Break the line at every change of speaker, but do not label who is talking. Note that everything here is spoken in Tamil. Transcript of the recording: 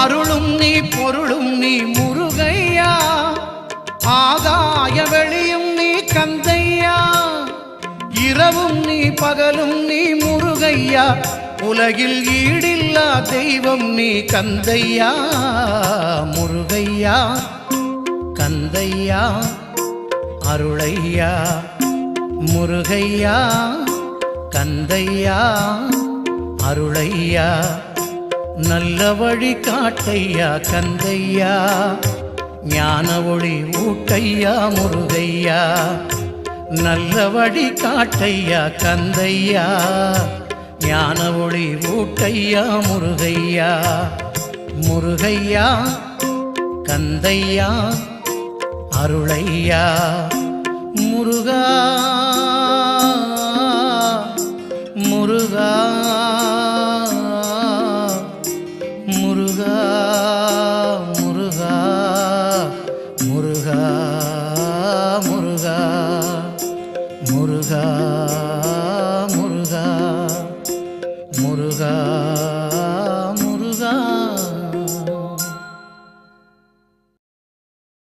அருளும் நீ பொருளும் நீ முருகையா, ஆகாய வெளியும் நீ கந்தையா, இரவும் நீ பகலும் நீ முருகையா, உலகில் ஈடில்லா தெய்வம் நீ கந்தையா. முருகையா கந்தையா அருளையா, முருகையா கந்தையா அருளையா, நல்ல வழி காட்டையா கந்தையா, ஞான ஒளி ஊட்டையா முருகையா, நல்ல வழி காட்டையா கந்தையா, ஞான ஒளி ஊட்டையா முருகையா. முருகையா கந்தையா அருளையா, முருகா முருகா முருகா முருகா முருகா முருகா முருகா முருகா முருகா.